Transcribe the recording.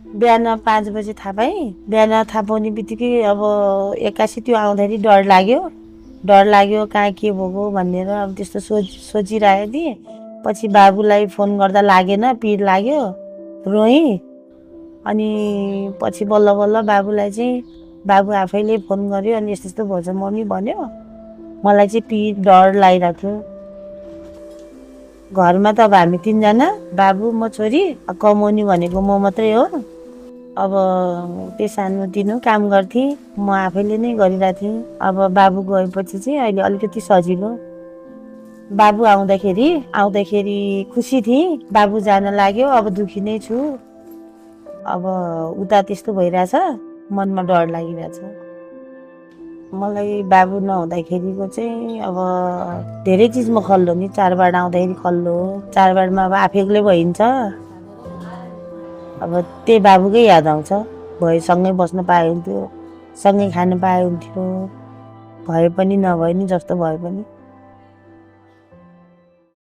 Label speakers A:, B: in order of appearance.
A: बिहान 5 बजे थाहा पाएँ। बिहान थाहा पाउने बित्तिकै अब एक्कासी त्यो आउँदाखेरि डर लाग्यो कहाँ के भएको भनेर अब त्यस्तो सोचिरहेको थिएँ। पछि बाबुलाई फोन गर्दा लागेन, पिर लाग्यो, रोएँ। अनि पछि बल्ल बल्ल बाबुलाई चाहिँ बाबु आफैले फोन गर्यो अनि यस्तो यस्तो भएछ मम्मी भन्यो। मलाई चाहिँ पिर डर लागिरहेको थियो। घरमा त अब हामी 3 जना, बाबु म छोरी, कमाउने भनेको म मात्रै हो। अब त्यो सानोतिनो काम गर्थेँ, म आफैले नै गरिरहेको थिएँ। अब बाबु गएपछि चाहिँ अहिले अलिकति सजिलो। बाबु आउँदाखेरि खुसी थिएँ, बाबु जान लाग्यो, अब दुखी नै छु। अब उता त्यस्तो भइरहेछ, मनमा डर लागिरहेछ। मलाई बाबु नहुँदाखेरिको चाहिँ अब धेरै चिजमा खल्लो नि। चाडबाड आउँदाखेरि खल्लो, चाडबाडमा अब आफै भइन्छ। अब त्यही बाबुकै याद आउँछ। सँगै बस्न पाए हुन्थ्यो, सँगै खान पाए हुन्थ्यो, भए पनि नभए नि जस्तो भए पनि।